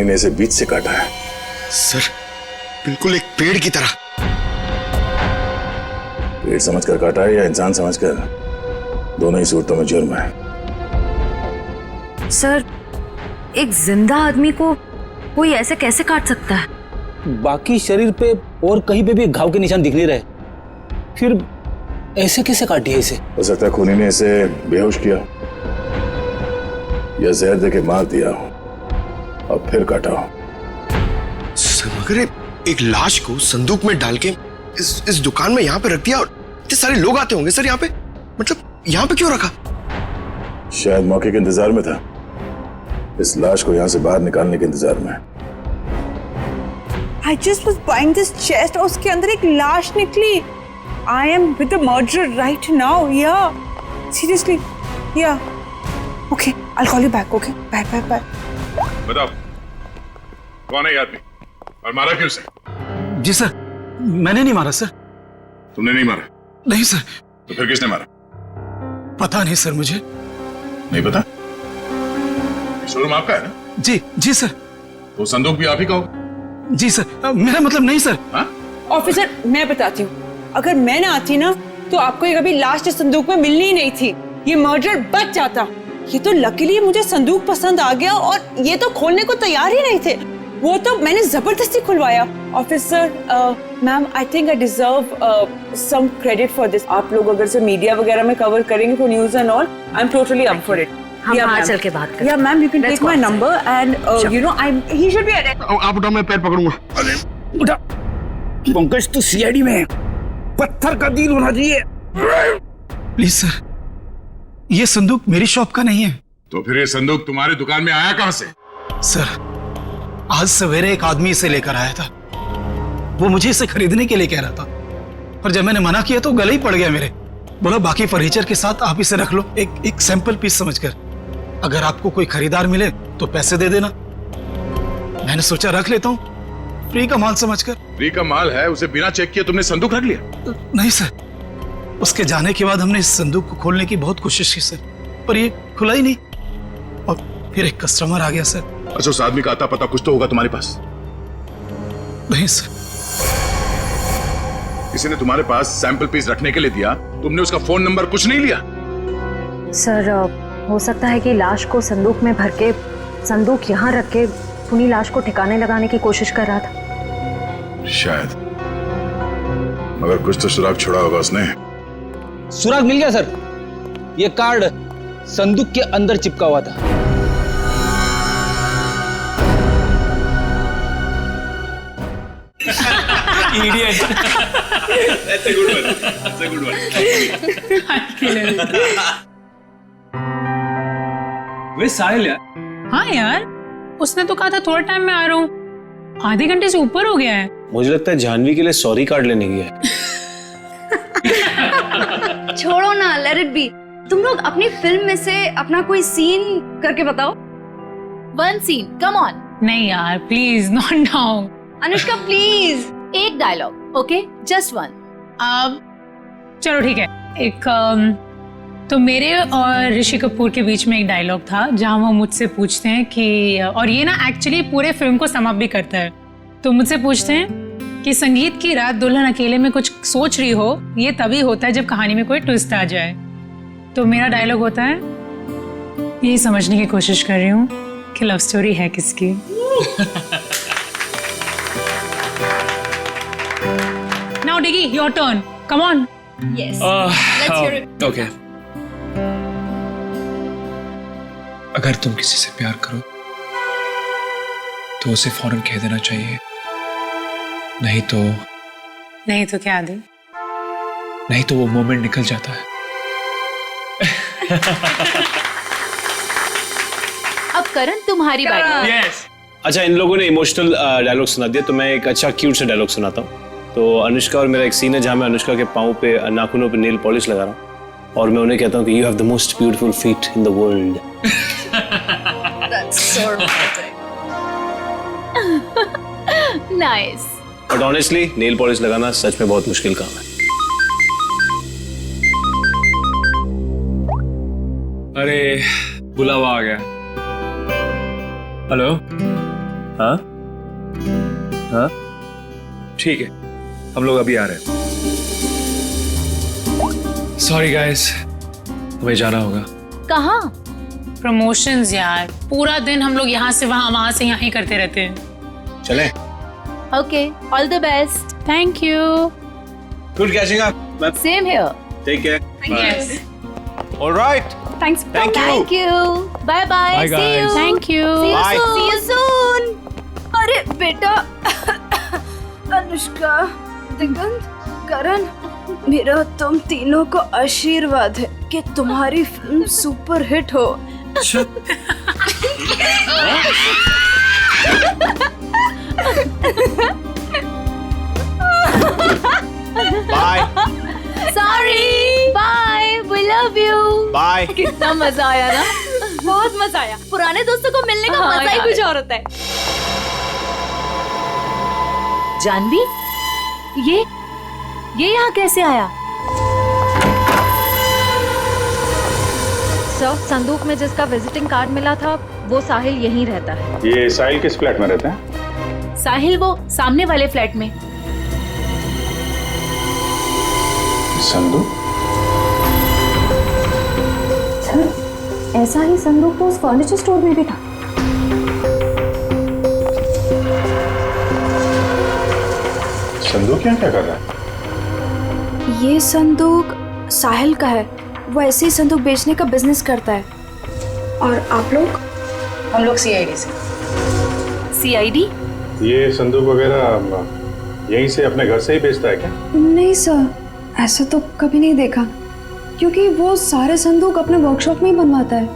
ने इसे बीच से काटा है। सर बिल्कुल एक पेड़ की तरह। पेड़ समझकर काटा है या इंसान समझकर, दोनों ही सूरतों में जुर्म है। सर, एक जिंदा आदमी को कोई ऐसे कैसे काट सकता है? बाकी शरीर पे और कहीं पे भी घाव के निशान दिख नहीं रहे, फिर ऐसे कैसे काट दिया इसे? हो सकता है खूनी ने इसे बेहोश किया या जहर देके मार दिया हो और फिर काटा हो। सर मगर एक लाश को संदूक में डाल के इस दुकान में यहाँ पे रख दिया और इतने सारे लोग आते होंगे सर यहाँ पे, मतलब यहाँ पे क्यों रखा? शायद मौके के इंतजार में था, इस लाश को यहाँ से बाहर निकालने के इंतजार में। I just was buying this chest और उसके अंदर एक लाश निकली। I am with the murderer right now. Yeah, seriously. Yeah. Okay, I'll call you back. Okay, bye. बताओ कौन है ये आदमी और मारा क्यों उसे? जी सर, मैंने नहीं मारा सर। तुमने नहीं मारा? नहीं सर। तो फिर किसने मारा? पता नहीं सर, मुझे नहीं पता? शोरूम आपका है ना? जी सर। तो संदूक भी आप ही का होगा? जी सर, मेरा मतलब नहीं सर। ऑफिसर, मैं बताती हूँ, अगर मैं ना आती ना तो आपको ये कभी लास्ट संदूक में मिलनी ही नहीं थी, ये मर्डर बच जाता। ये तो लकीली मुझे संदूक पसंद आ गया और ये तो खोलने को तैयार ही नहीं थे, वो तो मैंने जबरदस्ती खुलवाया। Officer, ma'am, I think I deserve some credit for this. आप लोग अगर से मीडिया वगैरह में कवर करेंगे for news and all, I am totally up for it. हम बाहर चल के बात करें। या ma'am, you can take my number and you know he should be arrested. आप उठाओ, मैं पैर पकड़ूंगा। उठा। पंकज तो सीआईडी में है, पत्थर का दिल होना चाहिए। प्लीज सर, ये संदूक मेरी शॉप का नहीं है। तो फिर ये संदूक तुम्हारी दुकान में आया कहां से? सर, आज सवेरे एक आदमी इसे लेकर आया था, वो मुझे इसे खरीदने के लिए कह रहा था, पर जब मैंने मना किया तो गले ही पड़ गया मेरे। बोला बाकी फर्नीचर के साथ आप इसे रख लो, एक सैंपल पीस समझकर, अगर आपको कोई खरीदार मिले तो पैसे दे देना। मैंने सोचा रख लेता हूँ, फ्री का माल समझकर। फ्री का माल है, उसे बिना चेक किए तुमने संदूक रख लिया? नहीं सर, उसके जाने के बाद हमने इस संदूक को खोलने की बहुत कोशिश की सर, पर ये खुला ही नहीं, और फिर एक कस्टमर आ गया सर। अच्छा, उस आदमी का आता पता कुछ तो होगा तुम्हारे पास? नहीं सर। किसी ने तुम्हारे पास सैंपल पीस रखने के लिए दिया, तुमने उसका फोन नंबर कुछ नहीं लिया? सर, हो सकता है कि लाश को संदूक में भर के संदूक यहाँ रख के खूनी लाश को ठिकाने लगाने की कोशिश कर रहा था। शायद, मगर कुछ तो सुराग छोड़ा होगा उसने। सुराग मिल गया सर, ये कार्ड संदूक के अंदर चिपका हुआ था। Idiot. That's a good one. That's a good one. वे साहिल यार। हाँ यार, उसने तो कहा था थोड़ा टाइम में आ रहा हूँ, आधे घंटे से ऊपर हो गया है। मुझे लगता है जानवी के लिए सॉरी कार्ड लेने गया है। छोड़ो ना, लेट इट बी। तुम लोग अपनी फिल्म में से अपना कोई सीन करके बताओ। One scene, come on. नहीं यार, please not now. Anushka please, एक डायलॉग, ओके, जस्ट वन। अब चलो ठीक है, एक तो मेरे और ऋषि कपूर के बीच में एक डायलॉग था जहां वो मुझसे पूछते हैं कि, और ये ना एक्चुअली पूरे फिल्म को सम अप भी करता है, तो मुझसे पूछते हैं कि संगीत की रात दुल्हन अकेले में कुछ सोच रही हो, ये तभी होता है जब कहानी में कोई ट्विस्ट आ जाए। तो मेरा डायलॉग होता है, यही समझने की कोशिश कर रही हूँ कि लव स्टोरी है किसकी। Now Diggy, your turn. Come on. Yes. Let's hear it. Okay. अगर तुम किसी से प्यार करो तो उसे फौरन कह देना चाहिए, नहीं तो क्या दे? नहीं तो वो मोमेंट निकल जाता है। अब करण, तुम्हारी बारी। Yes. अच्छा, इन लोगों ने इमोशनल डायलॉग सुना दिया, तो मैं एक अच्छा क्यूट सा डायलॉग सुनाता हूँ। तो अनुष्का और मेरा एक सीन है जहाँ मैं अनुष्का के पाँव पे, नाखूनों पे नेल पॉलिश लगा रहा हूँ और मैं उन्हें कहता हूँ कि you have the most beautiful feet in the world. That's so romantic. Nice. But honestly nail polish लगाना सच में बहुत मुश्किल काम है। अरे बुलावा आ गया। हेलो हाँ हाँ ठीक है, हम लोग अभी आ रहे हैं। सॉरी गाइस, हमें जाना होगा। कहाँ? प्रमोशंस यार, पूरा दिन हम लोग यहाँ से वहाँ से यहाँ ही करते रहते हैं। चले। Okay, all the best. Thank you. Good catching up. Same here. Take care. Yes. Alright. Thanks. Thank you. Thank you. Bye bye. Bye, see you. guys. Thank you. Bye. See you soon. अरे बेटा, अनुष्का, दिगंत, करण, मेरा तुम तीनों को आशीर्वाद है कि तुम्हारी फिल्म सुपर हिट हो। Bye sorry, bye, we love you. Bye. कितना मजा आया ना, बहुत मजा आया। पुराने दोस्तों को मिलने का मजा ही कुछ और होता है। जानवी, ये यहाँ कैसे आया? सर, संदूक में जिसका विजिटिंग कार्ड मिला था वो साहिल यहीं रहता है। ये साहिल किस फ्लैट में रहते हैं? साहिल वो सामने वाले फ्लैट में। संदूक? सर, ऐसा ही संदूक तो उस फर्नीचर स्टोर में भी था। संदूक यहाँ क्या कर रहा है? ये संदूक साहिल का है। वो ऐसे ही संदूक बेचने का बिजनेस करता है। और आप लोग? हम लोग सीआईडी से। सीआईडी? ये संदूक वगैरह यहीं से अपने घर से ही बेचता है क्या? नहीं सर, ऐसा तो कभी नहीं देखा, क्योंकि वो सारे संदूक अपने वर्कशॉप में ही बनवाता है।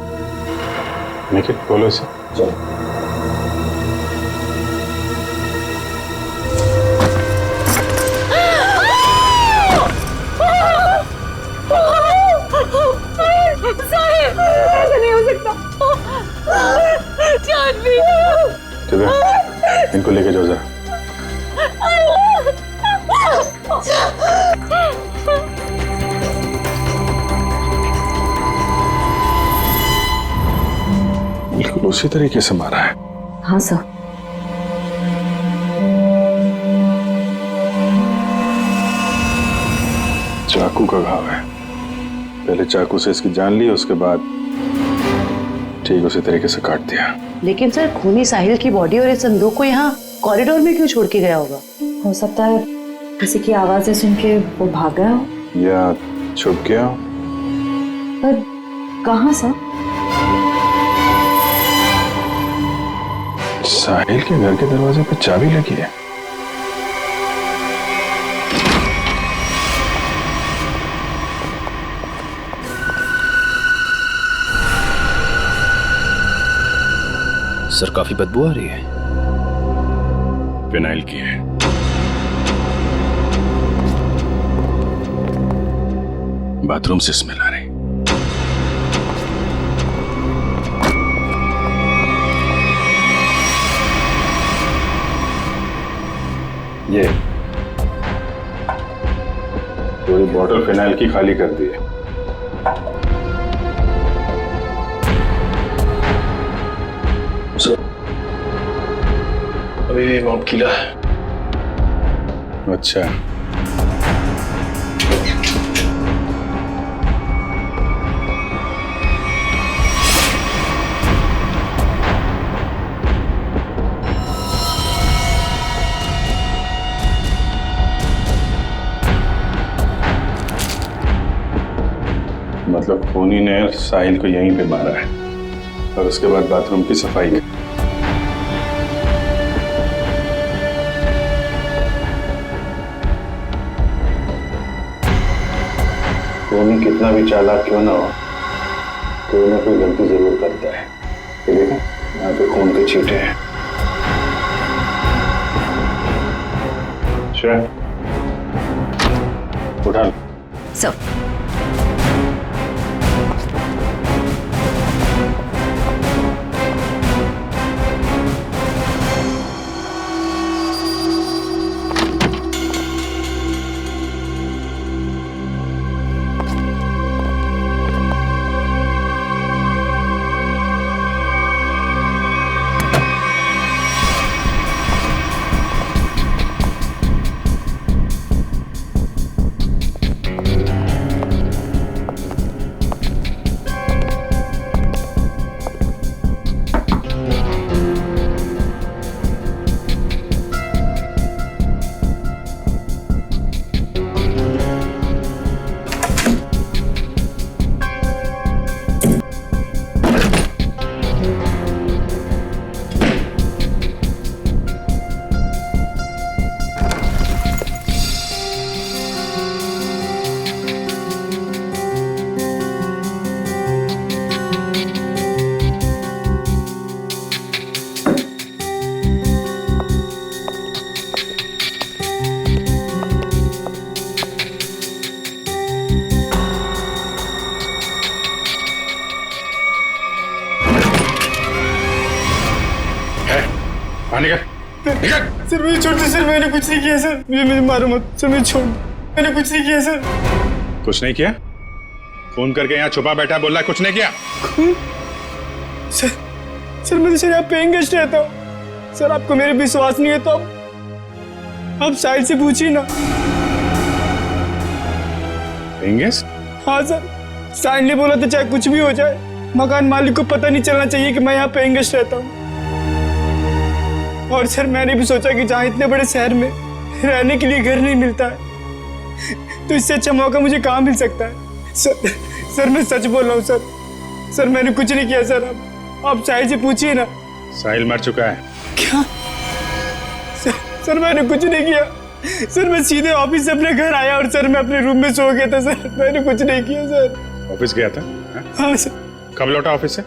निखिल, बोलो इसे। चलो। नहीं हो सकता। इनको लेके जाओ जरा। बिल्कुल उसी तरीके से मारा है। हाँ सर। चाकू का घाव है। पहले चाकू से इसकी जान ली, उसके बाद ठीक उसी तरीके से काट दिया। लेकिन सर, खूनी साहिल की बॉडी और इस संदूक को यहाँ कॉरिडोर में क्यों छोड़ के गया होगा? हो सकता है किसी की आवाजें सुन के वो भाग गया हो, या छुप गया हो। पर कहाँ सर? साहिल के घर के दरवाजे पर चाबी लगी है। सर, काफी बदबू आ रही है। फिनाइल की है। बाथरूम से स्मेल आ रही। ये पूरी बोतल फिनाइल की खाली कर दी है। अभी मॉब किला है। अच्छा, मतलब खूनी ने साहिल को यहीं पे मारा है और उसके बाद बाथरूम की सफाई की। खूनी कितना भी चालाक क्यों ना हो, कोई ना कोई गलती जरूर करता है। ये देखो, यहाँ पे खून के छींटे हैं। श्रेया, उठा लो। सर, सर मुझे छोड़ दो सर, मैंने कुछ नहीं किया सर, मुझे मारो मत सर, मुझे छोड़, मैंने कुछ नहीं किया सर। कुछ नहीं किया? फोन करके यहाँ छुपा बैठा बोल रहा है कुछ नहीं किया? सर मैं तो सर यहाँ पेइंग गेस्ट रहता हूँ सर, आपको मेरे विश्वास नहीं है तो आप साहिल से पूछिए ना। Paying guest? हाँ सर, साहिल ने बोला था चाहे कुछ भी हो जाए मकान मालिक को पता नहीं चलना चाहिए कि मैं यहाँ पेइंग गेस्ट रहता हूँ। और सर मैंने भी सोचा कि जहाँ इतने बड़े शहर में रहने के लिए घर नहीं मिलता है तो इससे अच्छा मौका मुझे कहाँ मिल सकता है। सर मैं सच बोल रहा हूँ सर मैंने कुछ नहीं किया सर, आप साहिल से पूछिए ना। साहिल मर चुका है। क्या? सर मैंने कुछ नहीं किया सर, मैं सीधे ऑफिस से अपने घर आया और सर मैं अपने रूम में सो गया था सर, मैंने कुछ नहीं किया सर। ऑफिस गया था? हाँ सर। कब लौटा ऑफिस से?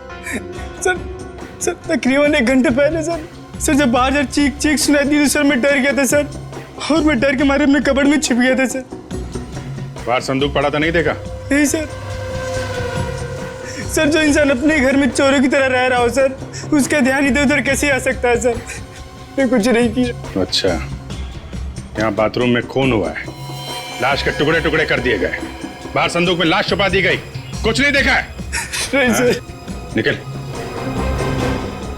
सर तकरीबन 1 घंटे पहले सर। जब बाहर चीख सुनाई दी तो सर मैं डर गया था सर, और मैं डर के मारे अपने कबर्ड में छिप गया था सर। बाहर संदूक पड़ा था, नहीं देखा? नहीं सर जो इंसान अपने घर में चोरों की तरह रह रहा हो सर, उसका ध्यान इधर उधर कैसे आ सकता है सर, मैं कुछ नहीं किया। अच्छा, यहाँ बाथरूम में खून हुआ है, लाश के टुकड़े टुकड़े कर दिए गए, बाहर संदूक में लाश छुपा दी गई, कुछ नहीं देखा है? नहीं सर। निकल,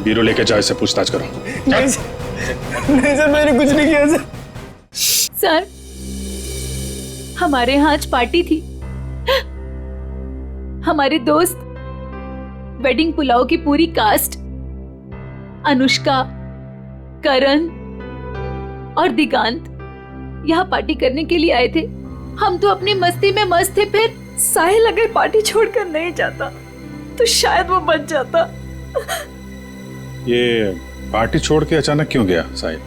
बीरो लेके जाओ, इससे पूछताछ करो। नहीं सर मैंने कुछ नहीं किया सर। सर हमारे यहाँ आज पार्टी थी, हमारे दोस्त वेडिंग पुलाव की पूरी कास्ट, अनुष्का, करण और दिगांत यहाँ पार्टी करने के लिए आए थे। हम तो अपनी मस्ती में मस्त थे, फिर साहिल अगर पार्टी छोड़कर नहीं जाता तो शायद वो बच जाता। ये पार्टी छोड़ के अचानक क्यों गया साहिल?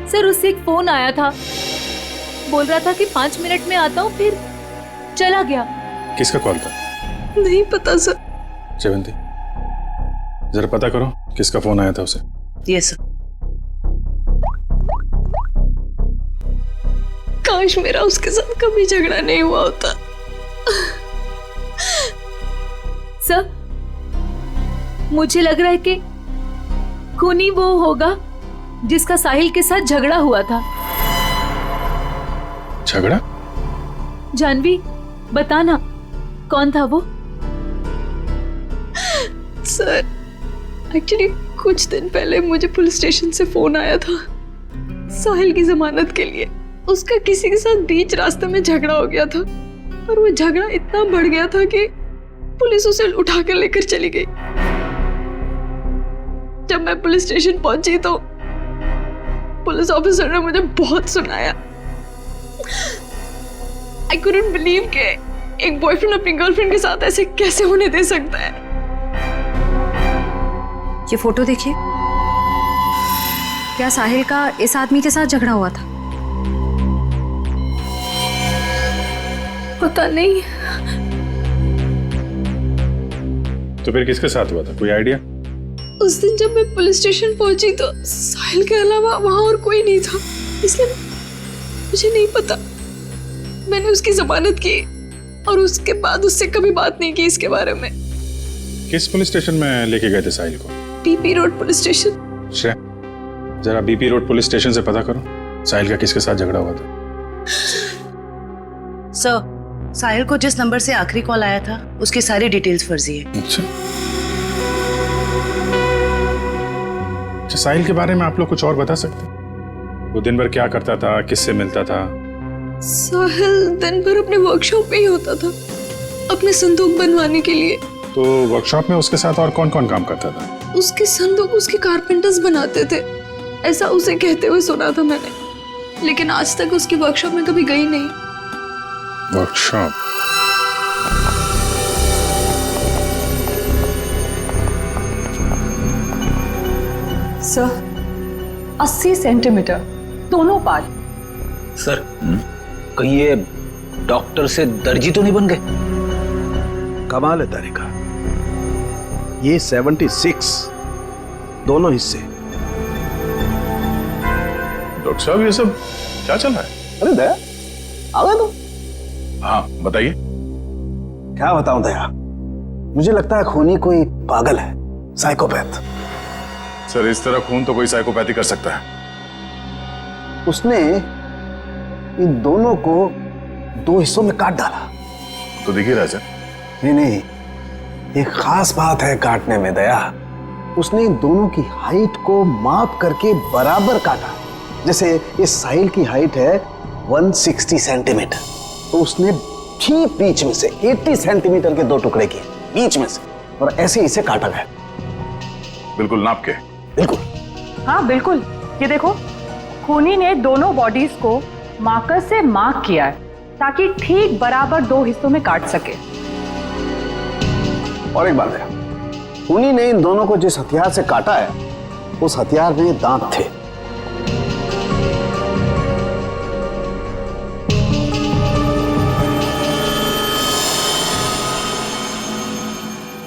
सर उससे एक फोन आया था, बोल रहा था कि 5 मिनट में आता हूँ, फिर चला गया। किसका कॉल था? नहीं पता सर। जयवंती जरा पता करो किसका फोन आया था उसे। Yes sir. काश मेरा उसके साथ कभी झगड़ा नहीं हुआ होता। सर मुझे लग रहा है कि खूनी वो होगा जिसका साहिल के साथ झगड़ा हुआ था। झगड़ा? जानवी बताना कौन था वो? सर एक्चुअली कुछ दिन पहले मुझे पुलिस स्टेशन से फोन आया था साहिल की जमानत के लिए। उसका किसी के साथ बीच रास्ते में झगड़ा हो गया था और वो झगड़ा इतना बढ़ गया था कि पुलिस उसे उठाकर लेकर चली गई। जब मैं पुलिस स्टेशन पहुंची तो पुलिस ऑफिसर ने मुझे बहुत सुनाया। I couldn't believe कि एक बॉयफ्रेंड अपनी गर्लफ्रेंड के साथ ऐसे कैसे होने दे सकता है। ये फोटो देखिए, क्या साहिल का इस आदमी के साथ झगड़ा हुआ था? पता नहीं। तो फिर किसके साथ हुआ था, कोई आइडिया? उस दिन जब मैं पुलिस स्टेशन पहुंची तो साहिल के अलावा वहां और कोई नहीं था, इसलिए मुझे नहीं पता। मैंने उसकी जमानत की और उसके बाद उससे कभी बात नहीं की इसके बारे में। किस पुलिस स्टेशन में लेके गए थे साहिल को? BP road police station. श्रेय जरा बीपी रोड पुलिस स्टेशन से पता करो साहिल का किसके साथ झगड़ा हुआ था। सर साहिल को जिस नंबर से आखिरी कॉल आया था उसकी सारी डिटेल्स फर्जी है। अच्छा, साहिल के बारे में आप लोग कुछ और बता सकते हैं? वो दिन भर क्या करता था, किससे मिलता था? साहिल दिन भर अपने वर्कशॉप में ही होता था अपने संदूक बनवाने के लिए। तो वर्कशॉप में उसके साथ और कौन कौन काम करता था? उसके संदूक उसके कारपेंटर्स बनाते थे, ऐसा उसे कहते हुए सुना था मैंने, लेकिन आज तक उसकी वर्कशॉप में कभी गई नहीं। वर्कशॉप? सर 80 सेंटीमीटर दोनों पार्ट। सर कहीं ये डॉक्टर से दर्जी तो नहीं बन गए? कमाल है तारिका, ये 76 दोनों हिस्से। डॉक्टर साहब ये सब क्या चल रहा है? अरे दया आ गए तुम? हाँ बताइए। क्या बताऊं दया, मुझे लगता है खूनी कोई पागल है, साइकोपैथ। सर इस तरह खून तो कोई साइकोपैथी कर सकता है। उसने इन दोनों को 2 हिस्सों में काट डाला। तो दिख ही रहा है सर। नहीं, एक खास बात है काटने में दया। उसने इन दोनों की हाइट को माप करके बराबर काटा। जैसे इस साहिल की हाइट है 160 सेंटीमीटर, तो उसने ठीक बीच में से 80 सेंटीमीटर के 2 टुकड़े किए बीच में से, और ऐसे इसे काटा गया। बिल्कुल नाप के। बिल्कुल। हाँ बिल्कुल, ये देखो खूनी ने दोनों बॉडीज को मार्कर से मार्क किया है ताकि ठीक बराबर 2 हिस्सों में काट सके। और एक बात है, खूनी ने इन दोनों को जिस हथियार से काटा है उस हथियार में दांत थे।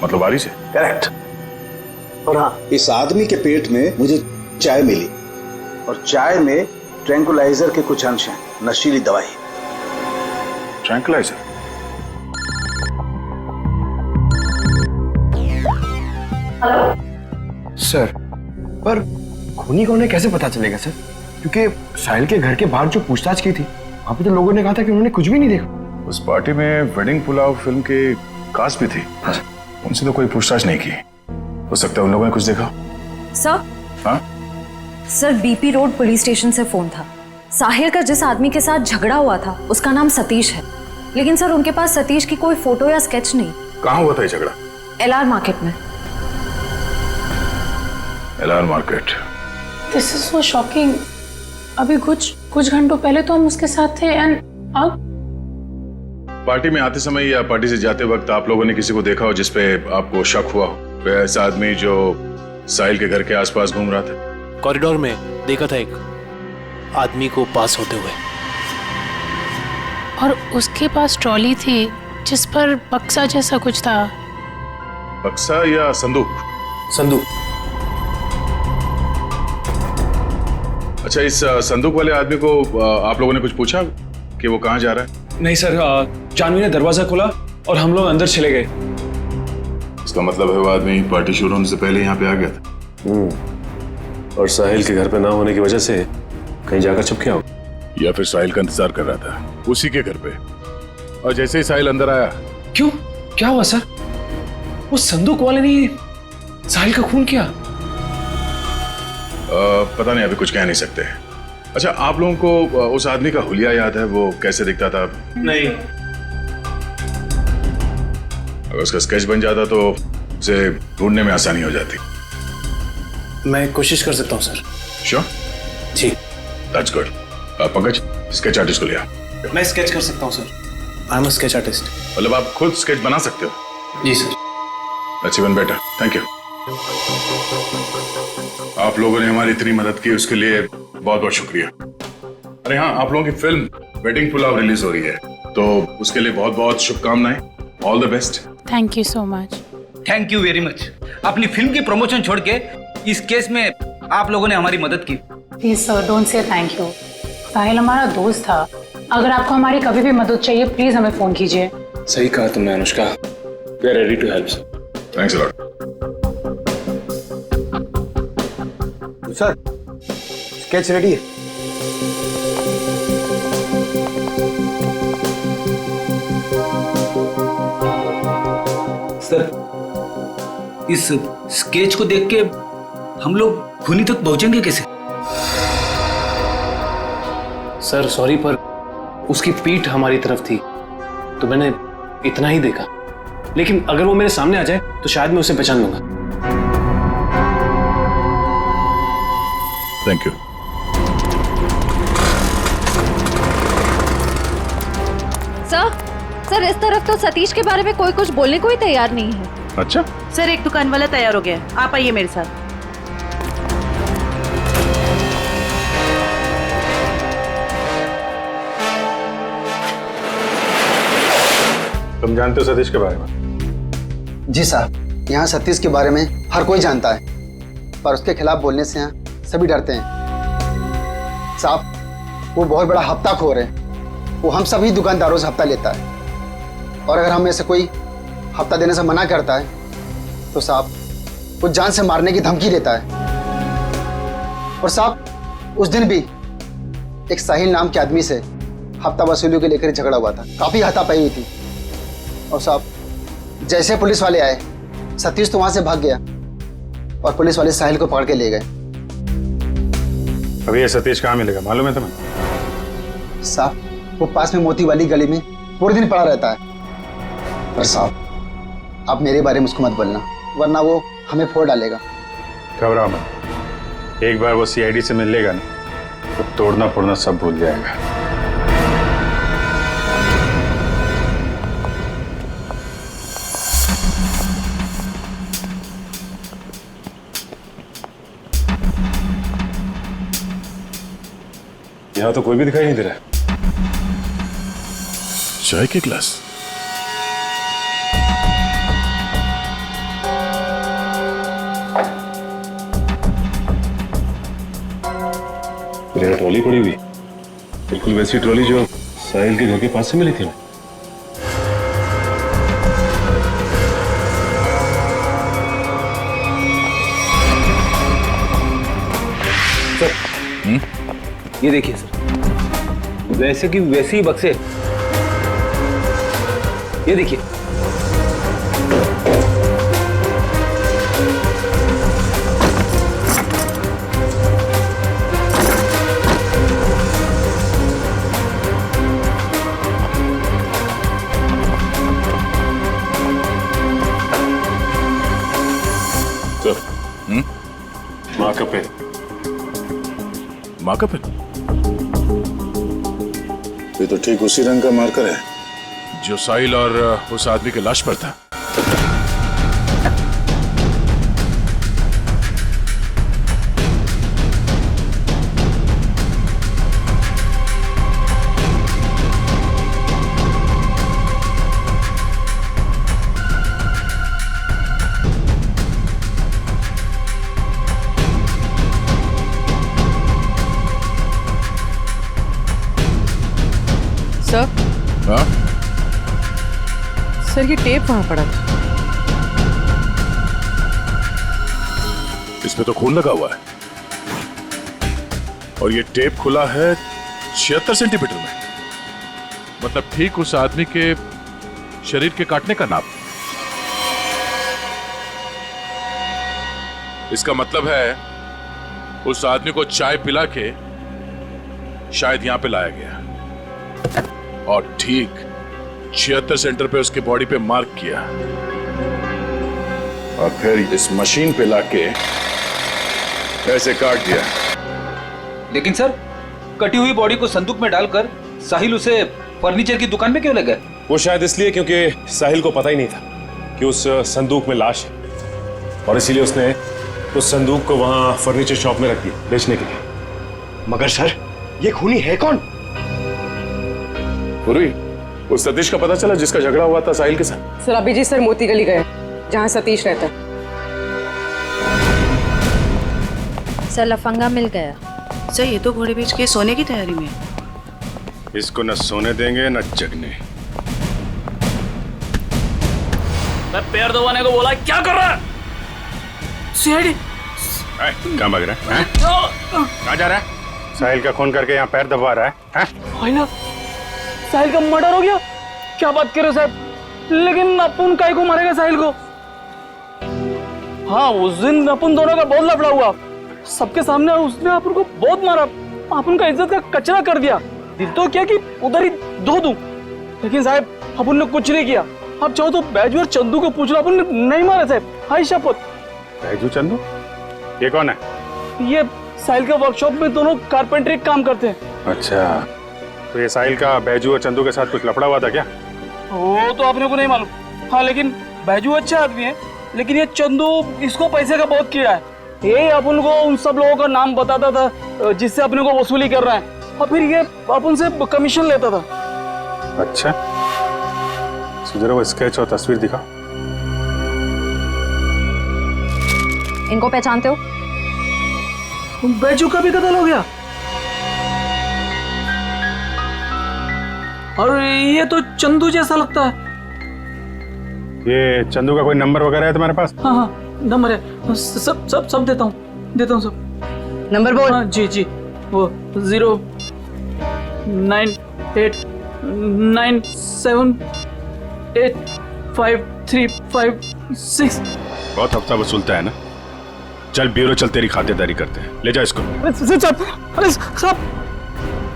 मतलब बारी से? करेक्ट। और हाँ, इस आदमी के पेट में मुझे चाय मिली, और चाय में ट्रैंकुलाइजर के कुछ अंश हैं, नशीली दवाई। ट्रैंकुलाइजर? सर, पर खूनी कौन है कैसे पता चलेगा सर? क्योंकि साहिल के घर के बाहर जो पूछताछ की थी वहां पे तो लोगों ने कहा था कि उन्होंने कुछ भी नहीं देखा। उस पार्टी में वेडिंग पुलाव फिल्म के कास्ट भी थी। उनसे तो कोई पूछताछ नहीं की। हो सकता है उन लोगों ने कुछ देखा। सर? हाँ? Sir, BP road police station से फोन था। साहिल का जिस आदमी के साथ झगड़ा हुआ था उसका नाम सतीश है, लेकिन सर उनके पास सतीश की कोई फोटो या स्केच नहीं। कहाँ हुआ था ये झगड़ा? LR मार्केट में। LR market? This is so shocking. अभी कुछ घंटों पहले तो हम उसके साथ थे, एंड अब पार्टी में आते समय या पार्टी से जाते वक्त आप लोगों ने किसी को देखा हो जिसपे आपको शक हुआ हो? कोई ऐसा आदमी जो साहिल के घर के आसपास घूम रहा था? कॉरिडोर में देखा था एक आदमी को पास होते हुए, और उसके पास ट्रॉली थी जिस पर बक्सा जैसा कुछ था। बक्सा या संदूक? संदूक। अच्छा, इस संदूक वाले आदमी को आप लोगों ने कुछ पूछा कि वो कहाँ जा रहा है? नहीं सर, जानवी ने दरवाजा खोला और हम लोग अंदर चले गए। इसका मतलब है वो आदमी पार्टी शुरू होने से पहले यहाँ पे आ गया था। और साहिल के घर पे ना होने की वजह से कहीं जाकर छुप गया हो, या फिर साहिल का इंतजार कर रहा था उसी के घर पे, और जैसे ही साहिल अंदर आया। क्यों? क्या हुआ सर? वो संदूक वाले ने साहिल का खून किया? पता नहीं, अभी कुछ कह नहीं सकते। अच्छा, आप लोगों को उस आदमी का हुलिया याद है? वो कैसे दिखता था? नहीं। अगर उसका स्केच बन जाता तो उसे ढूंढने में आसानी हो जाती। मैं कोशिश कर सकता हूँ सर। श्योर? जी। That's good. Pankaj, sketch artist को लिया। मैं स्केच कर सकता हूँ sir. I am a sketch artist. मतलब आप खुद स्केच बना सकते हो? जी sir. That's even better. Thank you. आप लोगों ने हमारी इतनी मदद की, उसके लिए बहुत बहुत शुक्रिया। अरे हाँ, आप लोगों की फिल्म वेडिंग पुलाव रिलीज हो रही है, तो उसके लिए बहुत बहुत शुभकामनाएं। All the best. Thank you so much. Thank you very much. अपनी फिल्म की प्रमोशन छोड़ के इस केस में आप लोगों ने हमारी मदद की। Please sir, don't say thank you. Sahil हमारा दोस्त था। अगर आपको हमारी कभी भी मदद चाहिए प्लीज हमें फोन कीजिए। सही कहा तुमने Anushka. We are ready to help. Thanks a lot. Sir, sketch ready है। सर, इस स्केच को देख के हम लोग खूनी तक पहुंचेंगे कैसे? सर सॉरी, पर उसकी पीठ हमारी तरफ थी तो मैंने इतना ही देखा, लेकिन अगर वो मेरे सामने आ जाए तो शायद मैं उसे पहचान लूंगा। Thank you. सर, इस तरफ तो सतीश के बारे में कोई कुछ बोलने को ही तैयार नहीं है। अच्छा सर, एक दुकान वाला तैयार हो गया है, आप आइए मेरे साथ। तुम जानते हो सतीश के बारे में? जी साहब, यहाँ सतीश के बारे में हर कोई जानता है, पर उसके खिलाफ बोलने से यहाँ सभी डरते हैं। साहब, वो बहुत बड़ा हफ्ताखोर है। वो हम सभी दुकानदारों से हफ्ता लेता है, और अगर हम ऐसे कोई हफ्ता देने से मना करता है तो साहब वो जान से मारने की धमकी देता है। और साहब उस दिन भी एक साहिल नाम के आदमी से हफ्ता वसूली को लेकर झगड़ा हुआ था, काफी हाथापाई हुई थी। और साहब जैसे पुलिस वाले आए, सतीश तो वहां से भाग गया और पुलिस वाले साहिल को पकड़ के ले गए। अभी ये सतीश कहाँ मिलेगा मालूम है तुम्हें? साहब वो पास में मोती वाली गली में पूरे दिन पड़ा रहता है। पर साहब आप मेरे बारे में उसको मत बोलना, वरना वो हमें फोड़ डालेगा। घबराओ मत, एक बार वो सीआईडी से मिल लेगा ना तो तोड़ना फोड़ना सब भूल जाएगा। यहाँ तो कोई भी दिखाई नहीं दे रहा है। चाय के ग्लास, मेरा ट्रॉली पड़ी हुई, बिल्कुल वैसी ट्रॉली जो साहिल के घर के पास से मिली थी। सर ये देखिए सर, वैसे की वैसे ही बक्से, ये देखिए। माँ का पेन, माँ का पेन, ये तो ठीक उसी रंग का मार्कर है जो साहिल और उस आदमी के लाश पर था। सर, हाँ? सर ये टेप वहां पड़ा था। इसमें तो खून लगा हुआ है और ये टेप खुला है 76 सेंटीमीटर में, मतलब ठीक उस आदमी के शरीर के काटने का नाप। इसका मतलब है उस आदमी को चाय पिला के शायद यहां पे लाया गया और ठीक 76 सेंटर पे उसके बॉडी पे मार्क किया और फिर इस मशीन पे लाके ऐसे काट दिया। लेकिन सर, कटी हुई बॉडी को संदूक में डालकर साहिल उसे फर्नीचर की दुकान में क्यों ले गए? वो शायद इसलिए क्योंकि साहिल को पता ही नहीं था कि उस संदूक में लाश है और इसीलिए उसने उस संदूक को वहां फर्नीचर शॉप में रख दिया बेचने के लिए। मगर सर ये खूनी है कौन? पूरी उस सतीश का पता चला जिसका झगड़ा हुआ था साहिल के साथ? सर अभी जी सर मोती गली गए जहाँ सतीश रहता है। सर लफंगा मिल गया। सर ये तो घोड़े बेच के सोने की तैयारी में। इसको न सोने देंगे न जगने। मैं पैर दबाने को बोला, क्या कर रहा है? सीआईडी कहाँ भाग रहा है? कहाँ जा रहा है? साहिल का खून करके यहाँ पैर दबा रहा है? भाई ना, साहिल का मर्डर हो गया? क्या बात कर रहे हो साहब? लेकिन अपन काहे को मारेगा साहिल को? हाँ उस दिन अपन दोनों का बहुत लफड़ा हुआ, सबके सामने उसने अपन को बहुत मारा, अपन का इज्जत का कचरा कर दिया। दिल तो क्या कि उधर ही धो दूं, लेकिन साहब अपन ने कुछ नहीं किया। आप चाहो तो बैजू और चंदू को पूछ लो, अपन ने नहीं मारा साहब, हाय शपथ। बैजू चंदू ये कौन है? ये साहिल का वर्कशॉप में दोनों कारपेंटरी काम करते हैं। अच्छा, तो ये साहिल का बैजू और चंदू के साथ कुछ लफड़ा हुआ था क्या? वो तो आपने को नहीं मालूम। हाँ लेकिन बैजू अच्छा आदमी है, लेकिन ये चंदू इसको पैसे का बहुत किया है। ये अपन को उन सब लोगों का नाम बताता था जिससे अपने को वसूली कर रहा है, और फिर ये अपन से कमीशन लेता था। अच्छा, जरा वो स्केच और तस्वीर दिखा। इनको पहचानते हो? बैजू का भी कत्ल हो गया, और ये तो चंदू जैसा लगता है। ये चंदू का कोई नंबर वगैरह है तुम्हारे पास? हाँ हाँ नंबर है, सब देता हूँ सब। नंबर बोल। हाँ, जी जी, वो 0 9 8 9 7 8 5 3 5 6। बहुत हफ्ता वसूलता है ना। चल ब्यूरो चल, तेरी खातिरदारी करते हैं। ले जा इसको। अरे साहब,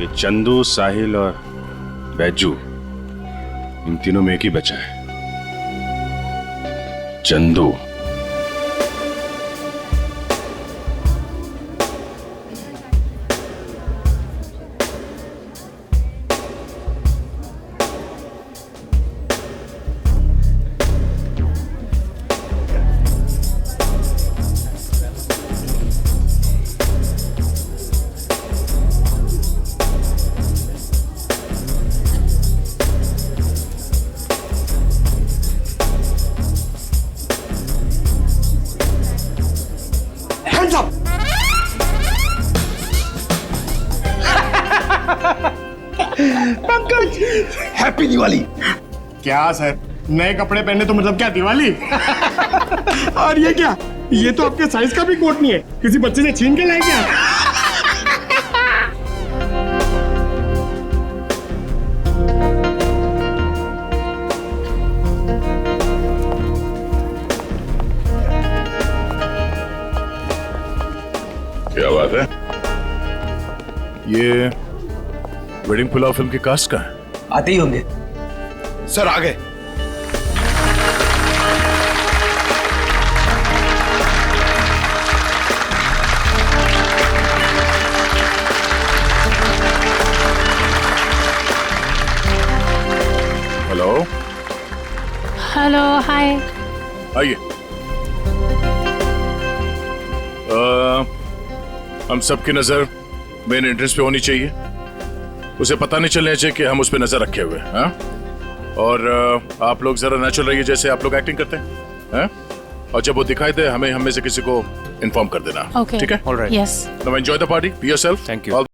ये चंदू, साहिल और बैजू, इन तीनों में एक ही बचा है, चंदू। पंकज, हैप्पी दिवाली। क्या सर, नए कपड़े पहने तो मतलब क्या दिवाली? और ये क्या, ये तो आपके साइज का भी कोट नहीं है, किसी बच्चे से छीन के लाए क्या? क्या बात है? ये वेडिंग पुलाव फिल्म की कास्ट का है? आते ही होंगे सर। आ गए। हेलो हेलो, हाय। आइए। हम सबकी नजर मेन एंट्रेंस पे होनी चाहिए। उसे पता नहीं चलना चाहिए कि हम उस पे नजर रखे हुए हैं। और आप लोग जरा नेचुरल रहिए, जैसे आप लोग एक्टिंग करते हैं। और जब वो दिखाई दे, हमें हम में से किसी को इन्फॉर्म कर देना। Okay. ठीक है? All right. Yes. Now enjoy the party. Be yourself. Thank you.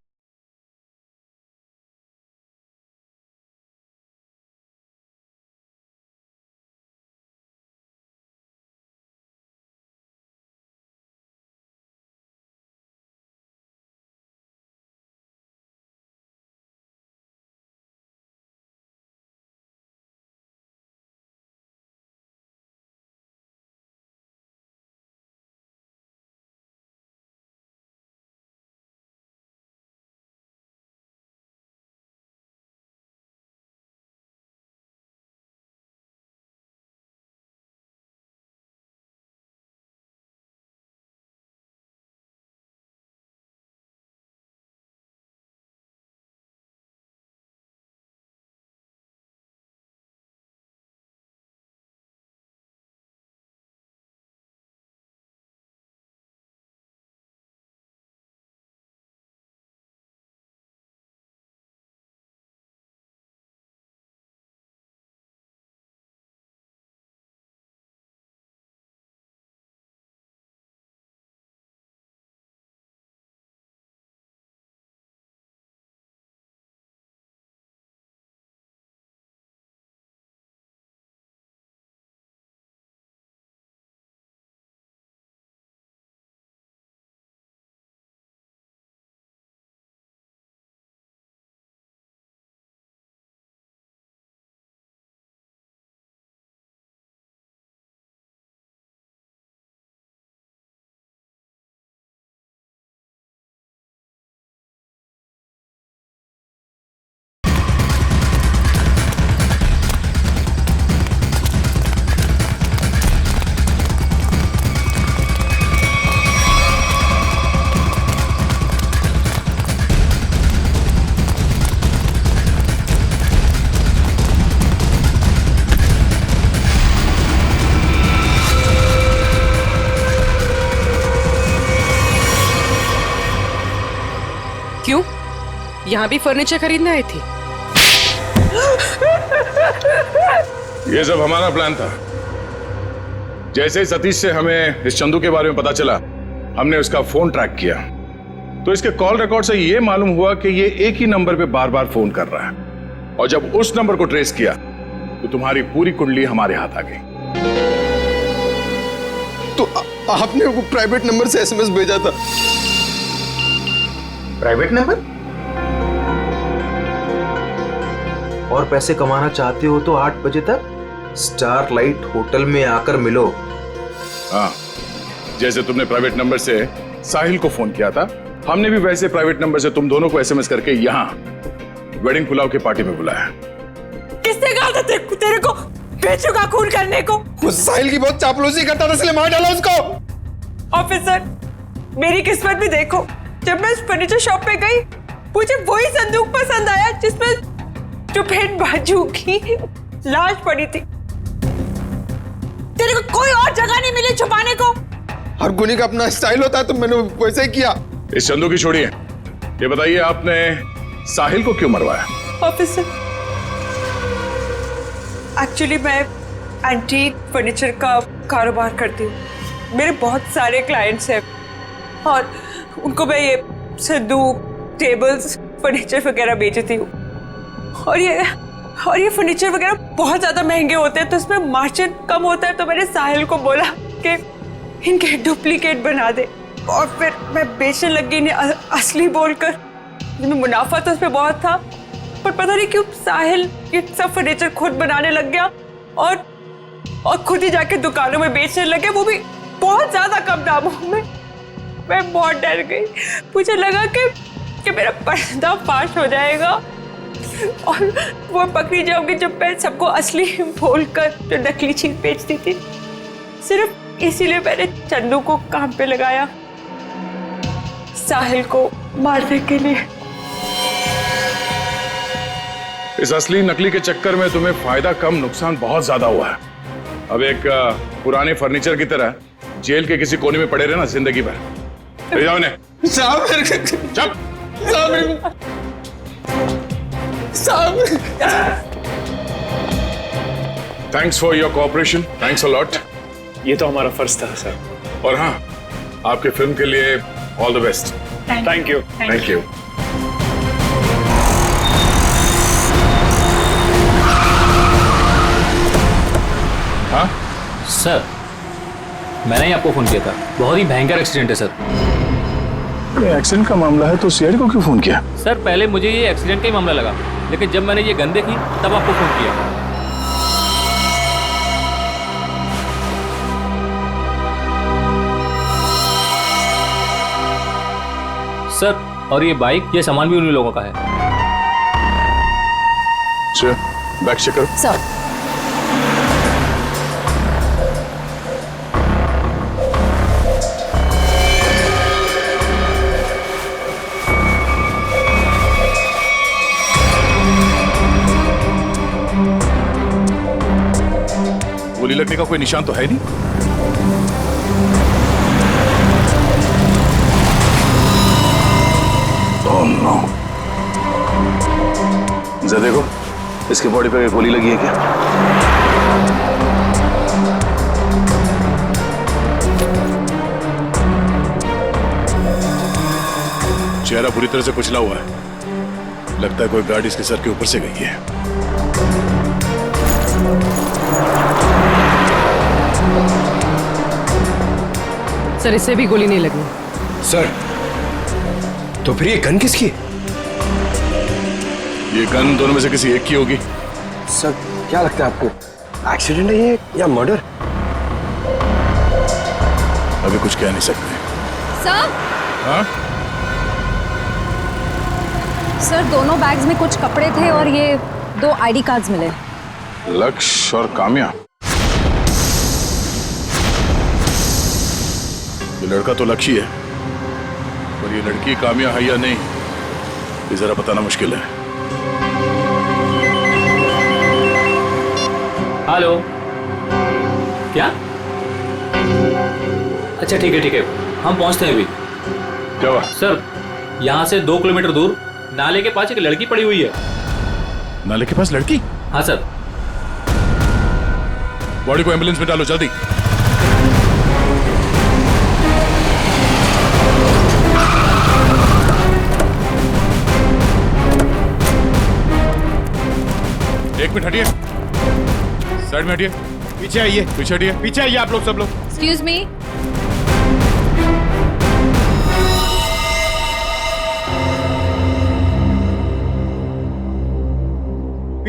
क्यों? यहाँ भी फर्नीचर खरीदने आई थी? ये सब हमारा प्लान था। जैसे ही सतीश से हमें इस चंदू के बारे में पता चला, हमने उसका फोन ट्रैक किया, तो इसके कॉल रिकॉर्ड से ये मालूम हुआ कि ये एक ही नंबर पे बार बार फोन कर रहा है। और जब उस नंबर को ट्रेस किया, तो तुम्हारी पूरी कुंडली हमारे हाथ आ गई। तो आपने वो प्राइवेट नंबर से एसएमएस भेजा था, प्राइवेट नंबर? और पैसे कमाना चाहते हो तो 8 बजे तक स्टार लाइट होटल में आकर मिलो। हाँ, जैसे तुमने प्राइवेट नंबर से साहिल को फोन किया था, हमने भी वैसे प्राइवेट नंबर से तुम दोनों को एसएमएस करके यहाँ वेडिंग पुलाव की पार्टी में बुलाया। किसने कहा था तेरे को बेचू का खून करने को? उस साहिल की बहुत चापलूसी करता था, इसलिए मार डाला उसको। ऑफिसर, मेरी किस्मत भी देखो, जब मैं उस फर्नीचर शॉप पे गई, मुझे वही संदूक पसंद आया जिसमें चुपेन बाजू की लाश पड़ी थी। तेरे को कोई और जगह नहीं मिली छुपाने को? हर गुनी का अपना स्टाइल होता है, तो मैंने वैसे ही किया। इस संदूक की छोड़िए, ये बताइए आपने साहिल को क्यों मरवाया? ऑफिसर, एक्चुअली मैं एंटीक फर्नीचर का कारोबार करती हूँ। मेरे बहुत सारे क्लाइंट्स हैं और उनको मैं ये संदूक, टेबल्स, फर्नीचर वगैरह बेचती हूँ। और ये फर्नीचर वगैरह बहुत ज्यादा महंगे होते हैं, तो इसमें मार्जिन कम होता है। तो मैंने साहिल को बोला कि इनके डुप्लीकेट बना दे, और फिर मैं बेचने लगी इन्हें असली बोलकर। जिसमें मुनाफा तो उसमें बहुत था, पर पता नहीं क्यों साहिल ये सब फर्नीचर खुद बनाने लग गया और खुद ही जाके दुकानों में बेचने लगे, वो भी बहुत ज्यादा कम दामों में। मैं बहुत डर गई, मुझे लगा कि मेरा पर्दाफाश हो जाएगा और वो पकड़ी जाऊंगी जब मैं सबको असली बोलकर जो नकली चीज बेचती थी। सिर्फ इसीलिए मैंने चंदू को काम पे लगाया, साहिल को मारने के लिए। इस असली नकली के चक्कर में तुम्हें फायदा कम, नुकसान बहुत ज्यादा हुआ है। अब एक पुराने फर्नीचर की तरह जेल के किसी कोने में पड़े रहना जिंदगी भर। ले जाओ इन्हें। Thanks for your cooperation, thanks a lot. ये तो हमारा फर्ज था सर। और हाँ, आपके फिल्म के लिए all the best. Thank you. Thank you. हाँ सर, मैंने ही आपको फोन किया था। बहुत ही भयंकर एक्सीडेंट है सर। एक्सीडेंट का मामला है तो सीआईडी को क्यों फोन किया? सर, पहले मुझे ये एक्सीडेंट का ही मामला लगा, लेकिन जब मैंने ये गन देखी तब आपको फोन किया। सर, और ये बाइक, ये सामान भी उन्हीं लोगों का है। सर, बैक चेक करो। सर, गोली लगने का कोई निशान तो है नहीं। Oh no. जरा देखो, इसके बॉडी पे गोली लगी है क्या? चेहरा पूरी तरह से कुचला हुआ है, लगता है कोई गाड़ी इसके सर के ऊपर से गई है। सर, इससे भी गोली नहीं लगी। सर, तो फिर ये गन किसकी? ये गन दोनों में से किसी एक की होगी। सर, क्या लगता है आपको, एक्सीडेंट है ये या मर्डर? अभी कुछ कह नहीं सकते। सर, हाँ? सर, दोनों बैग्स में कुछ कपड़े थे और ये 2 आईडी कार्ड्स मिले। लक्ष्य और काम्या। ये लड़का तो लक्ष्य है, और ये लड़की काम्या है या नहीं, ये जरा बताना मुश्किल है। हेलो, क्या? अच्छा, ठीक है, हम पहुंचते हैं अभी। क्या हुआ? सर, यहाँ से 2 किलोमीटर दूर नाले के पास एक लड़की पड़ी हुई है। नाले के पास लड़की? हाँ सर। बॉडी को एम्बुलेंस में डालो जल्दी। एक मिनट हटिए, साइड में हटिए, पीछे आइए, पीछे हटिए, पीछे आइए आप लोग, सब लोग। Excuse me.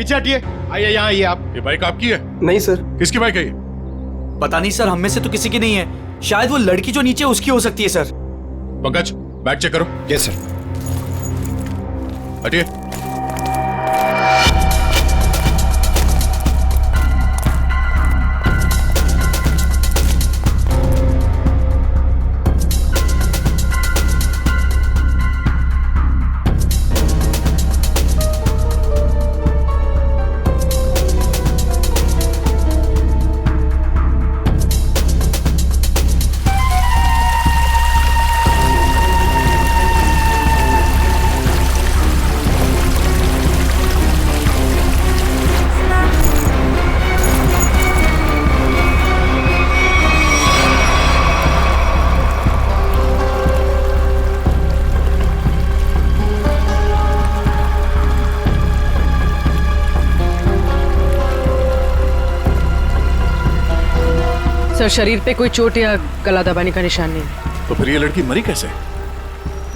पीछे हटिए। आइए यहाँ आइए आप। ये बाइक आपकी है? नहीं सर। किसकी बाइक है ये? पता नहीं सर, हम में से तो किसी की नहीं है। शायद वो लड़की जो नीचे उसकी हो सकती है सर। पंकज बैग चेक करो। Yes sir. हटिए। सर, शरीर पे कोई चोट या गला दबाने का निशान नहीं। तो फिर ये लड़की मरी कैसे?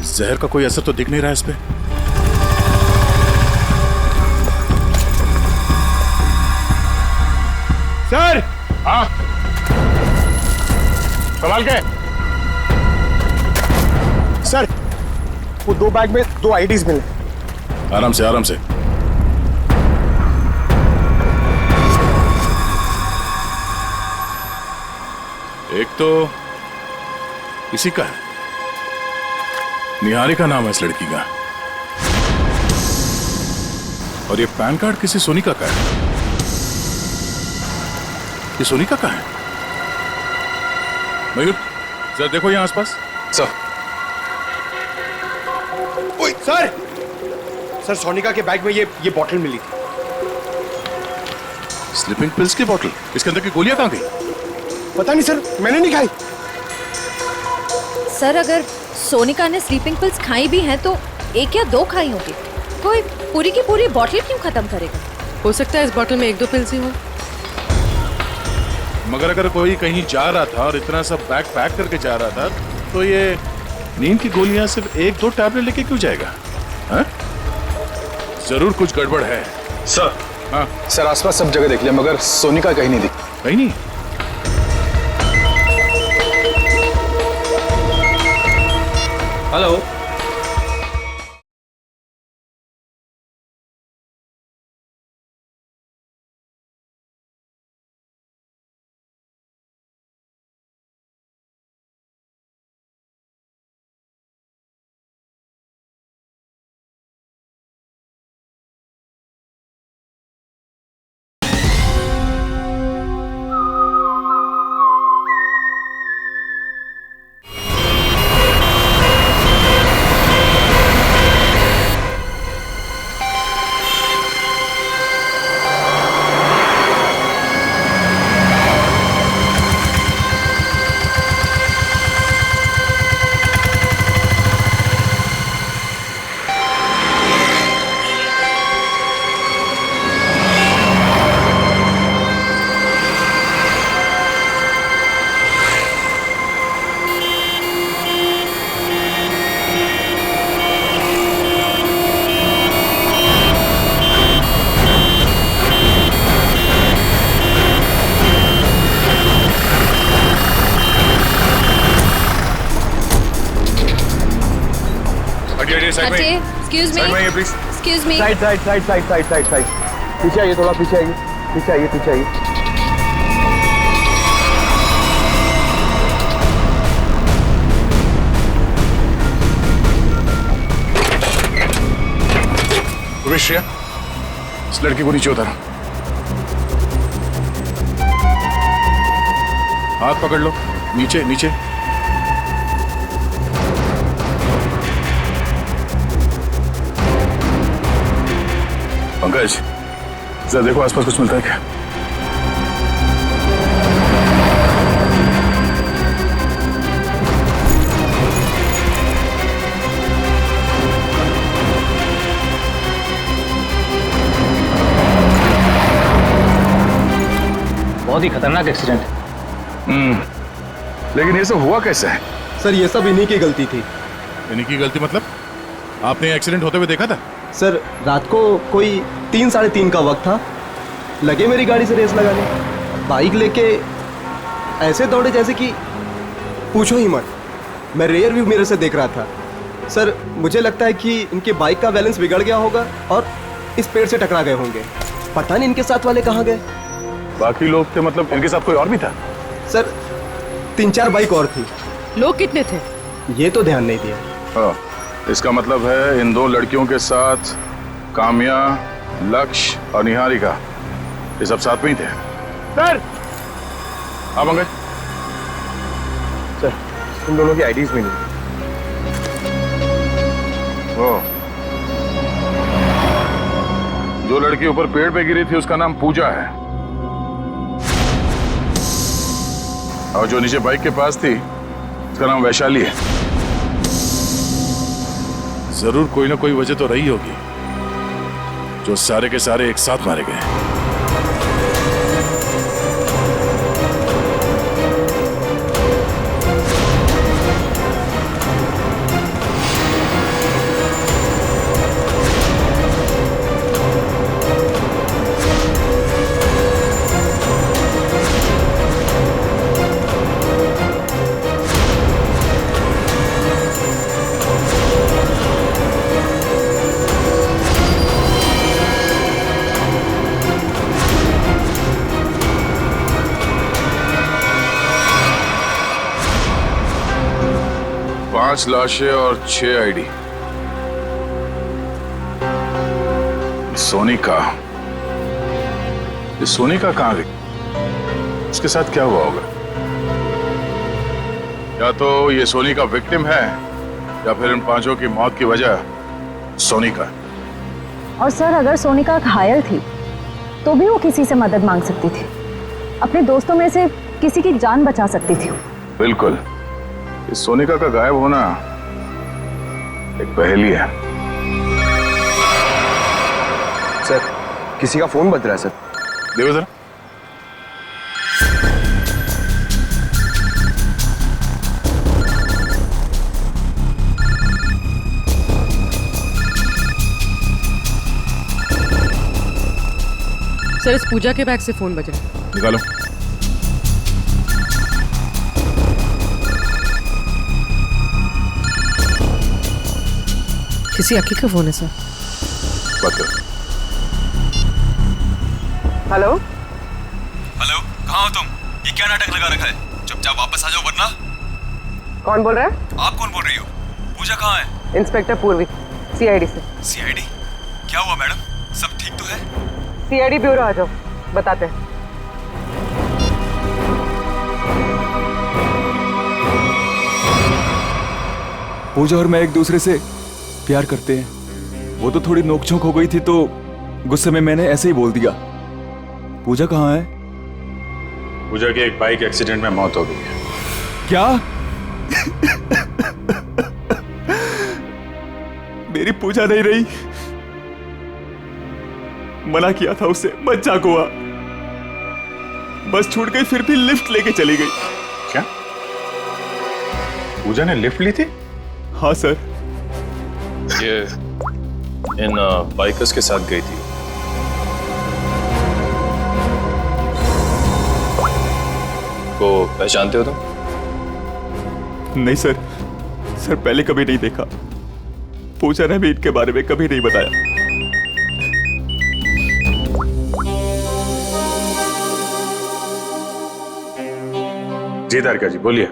जहर का कोई असर तो दिख नहीं रहा इस पे। सर। हाँ संभाल के। सर वो 2 बैग में 2 आईडीज मिले। आराम से आराम से। एक तो इसी का है, निहारिका नाम है इस लड़की का, और ये पैन कार्ड किसी सोनिका का है। ये सोनिका का है? मयूर जरा देखो यहां आसपास। सर। ओए सर, सर सोनिका के बैग में ये बॉटल मिली थी। स्लीपिंग पिल्स की बॉटल? इसके अंदर की गोलियां कहां गई? पता नहीं सर, मैंने नहीं खाई। सर अगर सोनिका ने स्लीपिंग पिल्स खाई भी हैं तो 1 या 2 खाई होगी। कोई पूरी की पूरी बॉटल क्यों खत्म करेगा? हो सकता है इस बॉटल में 1-2 पिल्स ही हो। मगर अगर कोई कहीं जा रहा था और इतना सब बैग पैक करके जा रहा था तो ये नींद की गोलियां सिर्फ 1-2 टैबलेट लेके क्यों जाएगा? हाँ? जरूर कुछ गड़बड़ है। सर। हाँ सर आसपास सब जगह देख लिया मगर सोनिका कहीं नहीं दिखी। कहीं नहीं? Hello. Excuse me. Excuse me. Side side side side side side side. पीछे आइए, थोड़ा पीछे आइए, पीछे आइए, पीछे आइए। विश्रिया, इस लड़की को नीचे उतारो। हाथ पकड़ लो, नीचे नीचे। पंकज जरा देखो आसपास कुछ मिलता है क्या? बहुत ही खतरनाक एक्सीडेंट है। लेकिन ये सब हुआ कैसे है? सर ये सब इन्हीं की गलती थी। इन्हीं की गलती मतलब? आपने एक्सीडेंट होते हुए देखा था? सर रात को कोई 3 साढ़े 3 का वक्त था, लगे मेरी गाड़ी से रेस लगाने, बाइक लेके ऐसे दौड़े जैसे कि पूछो ही मत। मैं रेयर व्यू मिरर से देख रहा था। सर मुझे लगता है कि इनके बाइक का बैलेंस बिगड़ गया होगा और इस पेड़ से टकरा गए होंगे। पता नहीं इनके साथ वाले कहाँ गए। बाकी लोग थे मतलब इनके साथ कोई और भी था? सर 3-4 बाइक और थी। लोग कितने थे? ये तो ध्यान नहीं दिया। हाँ, इसका मतलब है इन 2 लड़कियों के साथ काम्या, लक्ष्य और निहारिका, ये सब साथ में ही थे। सर हाँ पंकज। सर इन दोनों की आईडीज भी नहीं। जो लड़की ऊपर पेड़ पे गिरी थी उसका नाम पूजा है, और जो नीचे बाइक के पास थी उसका नाम वैशाली है। जरूर कोई ना कोई वजह तो रही होगी जो सारे के सारे एक साथ मारे गए। पांच लाशें और 6 आईडी। सोनिका, ये सोनिका कहां गई? उसके साथ क्या हुआ होगा? या तो ये सोनिका विक्टिम है या फिर इन 5 की मौत की वजह सोनिका। और सर अगर सोनिका घायल थी तो भी वो किसी से मदद मांग सकती थी, अपने दोस्तों में से किसी की जान बचा सकती थी। बिल्कुल, इस सोनिका का गायब होना एक पहेली है। सर किसी का फोन बज रहा है सर। देखो जरा। सर इस पूजा के बैग से फोन बजा। निकालो। किसी अक्की का फोन है सर। बात करो। हेलो हेलो, कहाँ हो तुम? ये क्या नाटक लगा रखा है? चुपचाप वापस आ जाओ वरना। कौन बोल रहा है? आप कौन बोल रही हो? पूजा कहाँ है? इंस्पेक्टर पूर्वी, सीआईडी से। सीआईडी? क्या हुआ मैडम? सब ठीक तो है? सीआईडी ब्यूरो आ जाओ, बताते हैं। पूजा और मैं एक दूसरे से प्यार करते हैं। वो तो थोड़ी नोकझोंक हो गई थी तो गुस्से में मैंने ऐसे ही बोल दिया। पूजा कहाँ है? पूजा की एक बाइक एक्सीडेंट में मौत हो गई है। क्या? मेरी पूजा नहीं रही। मना किया था उसे, मत हुआ। बस छूट गई, फिर भी लिफ्ट लेके चली गई। क्या पूजा ने लिफ्ट ली थी? हाँ सर। ये इन बाइकर्स के साथ गई थी। को पहचानते हो तुम? नहीं सर, सर पहले कभी नहीं देखा। पूजा ने भी इनके बारे में कभी नहीं बताया। जी तारिका जी बोलिए।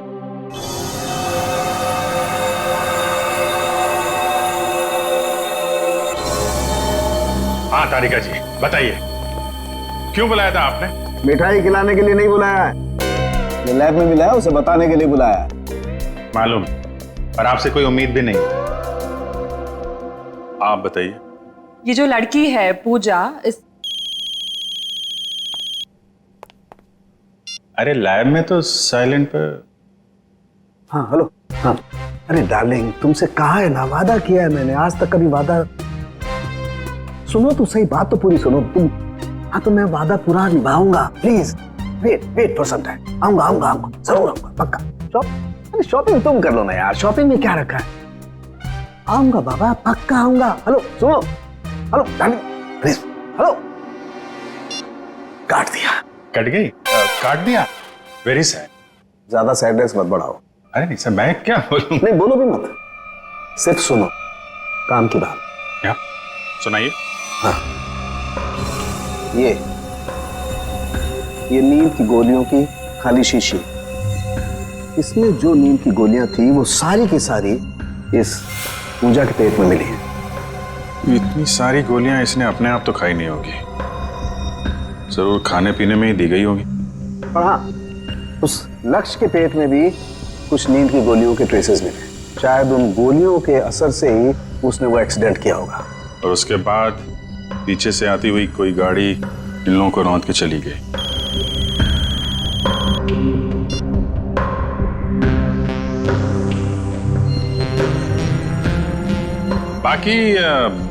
हाँ तारिका जी बताइए, क्यों बुलाया था आपने? मिठाई खिलाने के लिए नहीं बुलाया है, जो लैब में मिला है उसे बताने के लिए बुलाया है। मालूम, पर आपसे कोई उम्मीद भी नहीं। आप बताइए। ये जो लड़की है पूजा, इस अरे लैब में तो साइलेंट पर। हाँ हेलो। हाँ अरे डार्लिंग, तुमसे कहा है ना, वादा किया है मैंने, आज तक कभी वादा। सुनो तो सही, बात तो पूरी सुनो तुम। हाँ तो मैं वादा पूरा निभाऊंगा, please wait for some time. आऊंगा आऊंगा आऊंगा, जरूर आऊंगा, पक्का। शॉपिंग तुम कर लो ना यार, शॉपिंग में क्या रखा है। आऊंगा बाबा, पक्का आऊंगा। हेलो सुनो, हेलो डार्लिंग प्लीज, हेलो। काट दिया। कट गई? काट दिया? Very sad. ज्यादा सैडनेस मत बढ़ाओ। अरे नहीं सर, मैं क्या बोलूं? नहीं बोलो भी मत, सिर्फ सुनो काम की बात। क्या सुनाइए? हाँ, ये नींद की गोलियों की खाली शीशी, इसमें जो नींद की गोलियां थी वो सारी की सारी इस पूजा के पेट में मिली है। इतनी सारी गोलियां इसने अपने आप तो खाई नहीं होगी, जरूर खाने पीने में ही दी गई होगी। और हाँ, उस लक्ष्य के पेट में भी कुछ नींद की गोलियों के ट्रेसेस मिले। शायद उन गोलियों के असर से ही उसने वो एक्सीडेंट किया होगा। और उसके बाद पीछे से आती हुई कोई गाड़ी इन लोगों को रौंद के चली गई।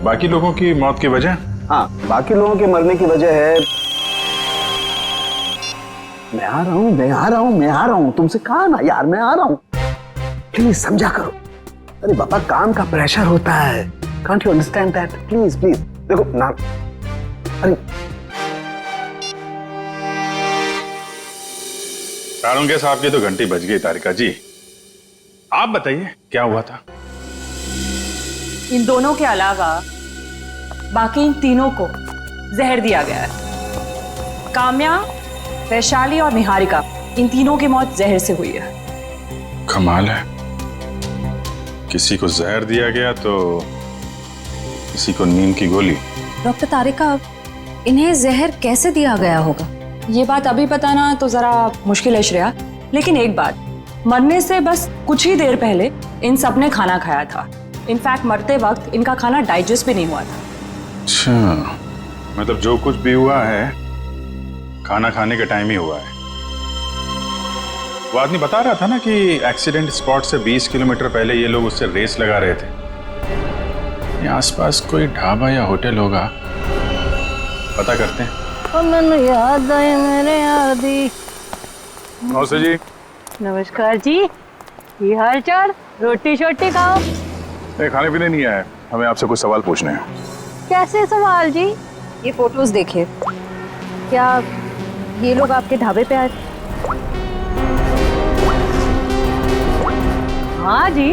बाकी लोगों की मौत की वजह? हाँ, बाकी लोगों के मरने की वजह है, मैं आ रहा हूँ, तुमसे कहा ना यार, मैं आ रहा हूँ, प्लीज समझा करो। अरे बाबा, काम का प्रेशर होता है, can't you understand that? Please please देखो ना। अरे सारों साहब की तो घंटी बज गई। तारिका जी, आप बताइए क्या हुआ था? इन दोनों के अलावा बाकी इन तीनों को जहर दिया गया है। काम्या, वैशाली और निहारिका, इन तीनों की मौत जहर से हुई है। कमाल है, किसी को जहर दिया गया तो किसी को नींद की गोली। डॉक्टर तारिका, इन्हें जहर कैसे दिया गया होगा? ये बात अभी बताना तो जरा मुश्किल है श्रेया, लेकिन एक बात, मरने से बस कुछ ही देर पहले इन सब ने खाना खाया था। इनफैक्ट मरते वक्त इनका खाना डाइजेस्ट भी नहीं हुआ था। अच्छा, मतलब जो कुछ भी हुआ है खाना खाने के टाइम ही हुआ है। वो आदमी बता रहा था ना कि एक्सीडेंट स्पॉट से 20 किलोमीटर पहले ये लोग उससे रेस लगा रहे थे। ये आसपास कोई ढाबा या होटल होगा, पता करते हैं। याद आए मेरे आदि। नमस्ते जी। नमस्कार जी, ये हाल चाल? रोटी शोटी खाओ। नहीं, खाने पीने नहीं आया, हमें आपसे कुछ सवाल पूछने हैं। कैसे सवाल जी? ये फोटोज देखिए, क्या ये लोग आपके ढाबे पे आए थे? हाँ जी,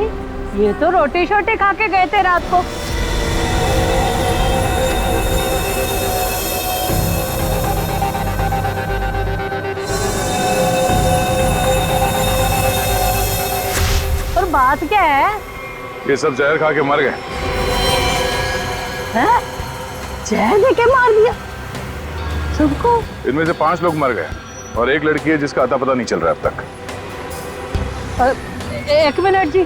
ये तो रोटी शोटी खा के गए थे रात को। और बात क्या है? ये सब जहर खा के मर गए। हैं? जहर देके मार दिया सबको? इनमें से 5 लोग मर गए और एक लड़की है जिसका अता पता नहीं चल रहा अब तक। एक मिनट जी,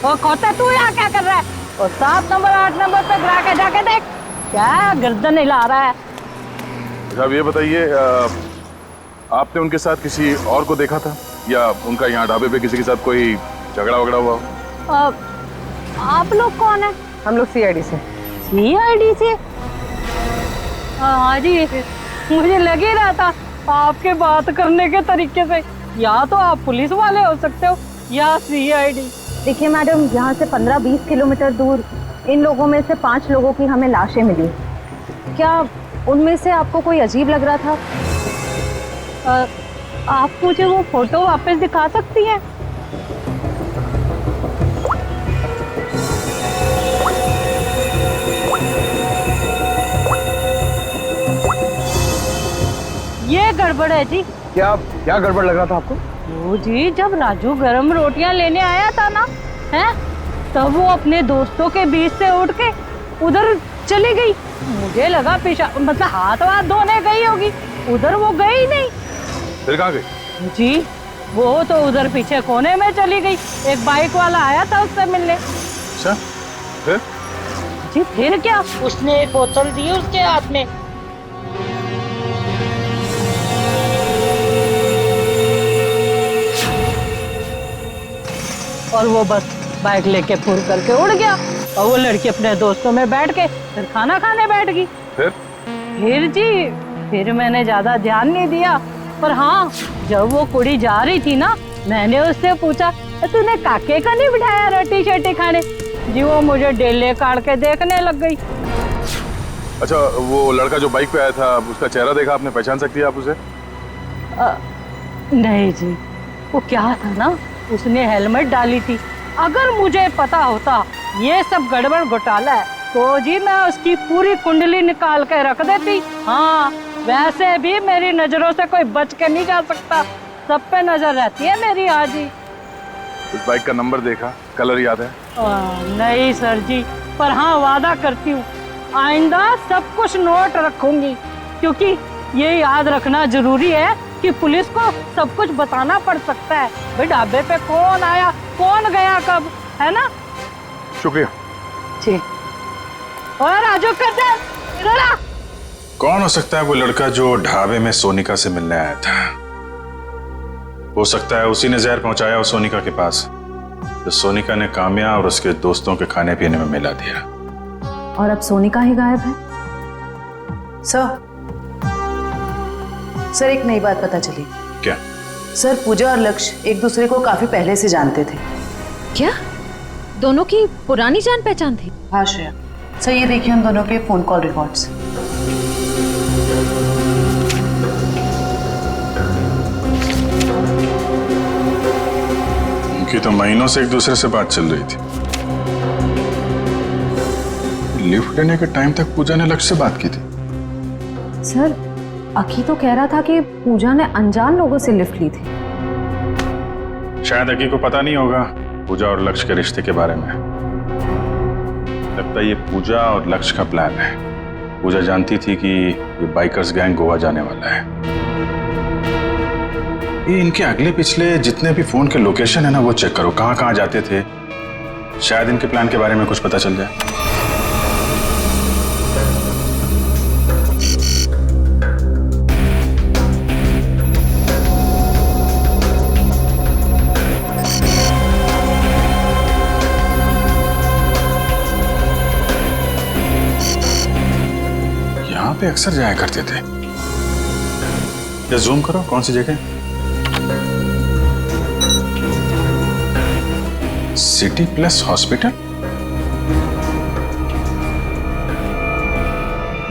वो खोता तू यहाँ क्या कर रहा है? और 7 नंबर 8 नंबर पे गिरा के जाके देख, क्या गर्दन हिला रहा है। साहब ये बताइए, आपने उनके साथ किसी और को देखा था या उनका यहाँ ढाबे पे किसी के साथ कोई झगड़ा वगड़ा हुआ? आप लोग कौन है? हम लोग सीआईडी से। सीआईडी से? हाँ जी, मुझे लग ही रहा था आपके बात करने के तरीके से, या तो आप पुलिस वाले हो सकते हो या सीआईडी। देखिए मैडम, यहाँ से 15-20 किलोमीटर दूर इन लोगों में से 5 लोगों की हमें लाशें मिली। क्या उनमें से आपको कोई अजीब लग रहा था? आप मुझे वो फोटो वापस दिखा सकती हैं? ये गड़बड़ है जी। क्या गड़बड़ लग रहा था आपको? वो जी, जब राजू गरम रोटियां लेने आया था ना, हैं, तब वो अपने दोस्तों के बीच से उठ के उधर चली गई। मुझे लगा पेशाब, मतलब हाथ वाथ धोने गई होगी, उधर वो गई नहीं। फिर कहाँ गई? जी, वो तो उधर पीछे कोने में चली गई। एक बाइक वाला आया था उससे मिलने। अच्छा, फिर? जी फिर क्या, उसने एक बोतल दी उसके हाथ में। और वो बस बाइक लेके फुर करके उड़ गया और वो लड़की अपने दोस्तों में बैठ के फिर खाना खाने बैठ गई। फिर जी, फिर मैंने ज्यादा ध्यान नहीं दिया, पर हाँ, जब वो कुड़ी जा रही थी ना, मैंने उससे पूछा, तूने काके का नहीं बिठाया रोटी शोटी खाने? जी वो मुझे डेले काट के देखने लग गई। अच्छा, वो लड़का जो बाइक पे आया था, उसका चेहरा देखा आपने? पहचान सकती है आप उसे? नहीं जी, वो क्या था ना, उसने हेलमेट डाली थी। अगर मुझे पता होता ये सब गड़बड़ घोटाला है तो जी मैं उसकी पूरी कुंडली निकाल के रख देती। हाँ, वैसे भी मेरी नजरों से कोई बच के नहीं जा सकता, सब पे नजर रहती है मेरी। हाँ जी। उस बाइक का नंबर देखा, कलर याद है? नहीं सर जी, पर हाँ वादा करती हूँ आइंदा सब कुछ नोट रखूंगी, क्योंकि ये याद रखना जरूरी है कि पुलिस को सब कुछ बताना पड़ सकता है। भाई ढाबे पे कौन आया, कौन गया, कब, है ना? शुक्रिया जी। और राजू कर कौन हो सकता है वो लड़का जो ढाबे में सोनिका से मिलने आया था? हो सकता है उसी ने जहर पहुंचाया उस सोनिका के पास, जो सोनिका ने काम्या और उसके दोस्तों के खाने पीने में मिला दिया। और अब सोनिका ही गायब है। सर एक नई बात पता चली। क्या? सर पूजा और लक्ष्य एक दूसरे को काफी पहले से जानते थे। क्या दोनों की पुरानी जान पहचान थी? हाँ श्रेया। सर ये देखिए उन दोनों के फोन कॉल रिकॉर्ड्स। उनकी तो महीनों से एक दूसरे से बात चल रही थी। लिफ्ट लेने के टाइम तक पूजा ने लक्ष्य से बात की थी। सर अकी तो कह रहा था कि पूजा ने अनजान लोगों से लिफ्ट ली थी। शायद अकी को पता नहीं होगा पूजा और लक्ष्य के रिश्ते के बारे में। लगता है ये पूजा और लक्ष्य का प्लान है। पूजा जानती थी कि ये बाइकर्स गैंग गोवा जाने वाला है। ये इनके अगले पिछले जितने भी फोन के लोकेशन है ना, वो चेक करो, कहां कहां जाते थे। शायद इनके प्लान के बारे में कुछ पता चल जाए। पे अक्सर जाया करते थे। या जूम करो, कौन सी जगह? City plus hospital.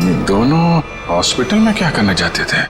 ये दोनों हॉस्पिटल में क्या करने जाते थे?